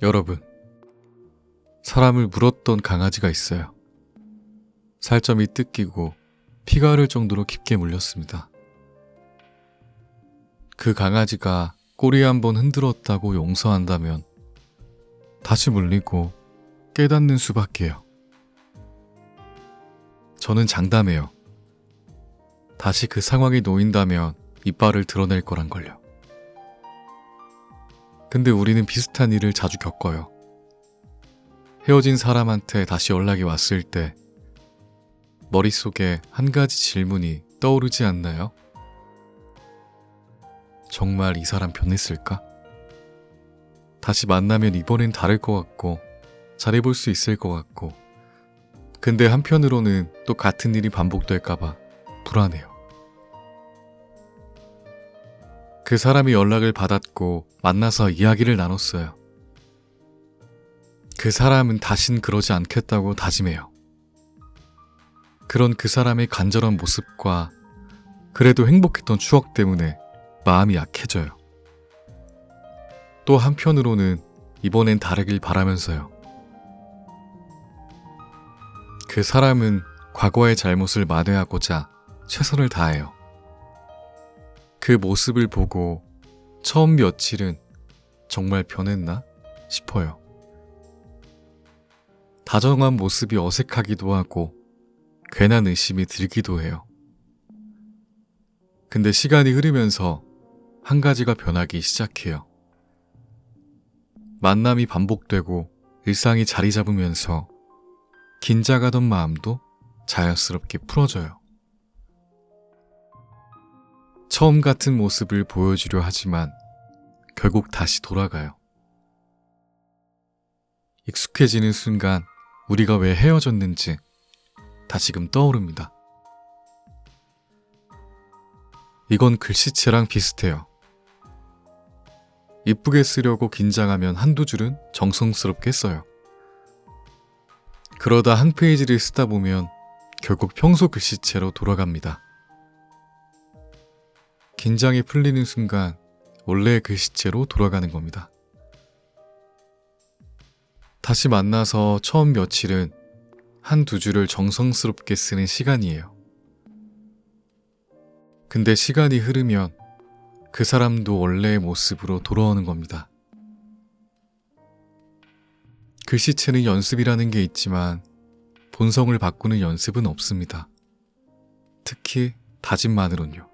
여러분, 사람을 물었던 강아지가 있어요. 살점이 뜯기고 피가 흐를 정도로 깊게 물렸습니다. 그 강아지가 꼬리 한번 흔들었다고 용서한다면 다시 물리고 깨닫는 수밖에요. 저는 장담해요. 다시 그 상황에 놓인다면 이빨을 드러낼 거란걸요. 근데 우리는 비슷한 일을 자주 겪어요. 헤어진 사람한테 다시 연락이 왔을 때 머릿속에 한 가지 질문이 떠오르지 않나요? 정말 이 사람 변했을까? 다시 만나면 이번엔 다를 것 같고 잘해볼 수 있을 것 같고, 근데 한편으로는 또 같은 일이 반복될까봐 불안해요. 그 사람이 연락을 받았고 만나서 이야기를 나눴어요. 그 사람은 다신 그러지 않겠다고 다짐해요. 그런 그 사람의 간절한 모습과 그래도 행복했던 추억 때문에 마음이 약해져요. 또 한편으로는 이번엔 다르길 바라면서요. 그 사람은 과거의 잘못을 만회하고자 최선을 다해요. 그 모습을 보고 처음 며칠은 정말 변했나 싶어요. 다정한 모습이 어색하기도 하고 괜한 의심이 들기도 해요. 근데 시간이 흐르면서 한 가지가 변하기 시작해요. 만남이 반복되고 일상이 자리 잡으면서 긴장하던 마음도 자연스럽게 풀어져요. 처음 같은 모습을 보여주려 하지만 결국 다시 돌아가요. 익숙해지는 순간 우리가 왜 헤어졌는지 다시금 떠오릅니다. 이건 글씨체랑 비슷해요. 이쁘게 쓰려고 긴장하면 한두 줄은 정성스럽게 써요. 그러다 한 페이지를 쓰다 보면 결국 평소 글씨체로 돌아갑니다. 긴장이 풀리는 순간 원래의 글씨체로 돌아가는 겁니다. 다시 만나서 처음 며칠은 한두 줄을 정성스럽게 쓰는 시간이에요. 근데 시간이 흐르면 그 사람도 원래의 모습으로 돌아오는 겁니다. 글씨체는 연습이라는 게 있지만 본성을 바꾸는 연습은 없습니다. 특히 다짐만으론요.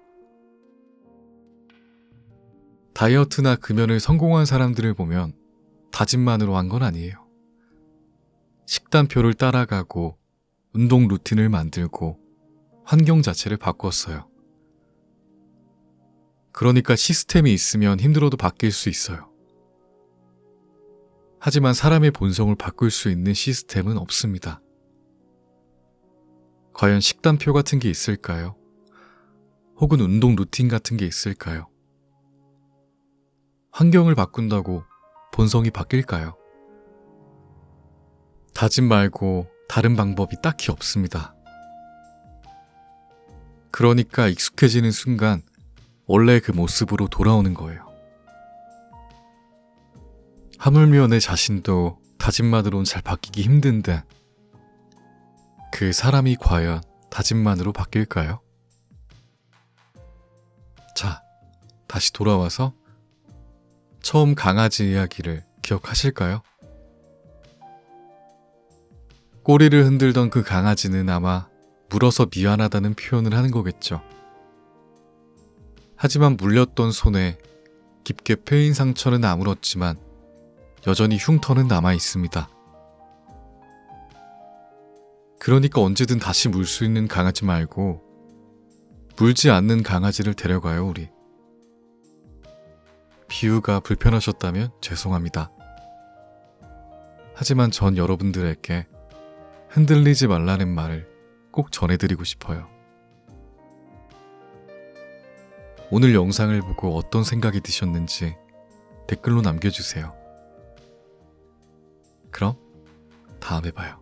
다이어트나 금연을 성공한 사람들을 보면 다짐만으로 한 건 아니에요. 식단표를 따라가고 운동 루틴을 만들고 환경 자체를 바꿨어요. 그러니까 시스템이 있으면 힘들어도 바뀔 수 있어요. 하지만 사람의 본성을 바꿀 수 있는 시스템은 없습니다. 과연 식단표 같은 게 있을까요? 혹은 운동 루틴 같은 게 있을까요? 환경을 바꾼다고 본성이 바뀔까요? 다짐 말고 다른 방법이 딱히 없습니다. 그러니까 익숙해지는 순간 원래 그 모습으로 돌아오는 거예요. 하물며 내 자신도 다짐만으로는 잘 바뀌기 힘든데 그 사람이 과연 다짐만으로 바뀔까요? 자, 다시 돌아와서 처음 강아지 이야기를 기억하실까요? 꼬리를 흔들던 그 강아지는 아마 물어서 미안하다는 표현을 하는 거겠죠. 하지만 물렸던 손에 깊게 패인 상처는 아물었지만 여전히 흉터는 남아 있습니다. 그러니까 언제든 다시 물 수 있는 강아지 말고 물지 않는 강아지를 데려가요, 우리. 비유가 불편하셨다면 죄송합니다. 하지만 전 여러분들에게 흔들리지 말라는 말을 꼭 전해드리고 싶어요. 오늘 영상을 보고 어떤 생각이 드셨는지 댓글로 남겨주세요. 그럼 다음에 봐요.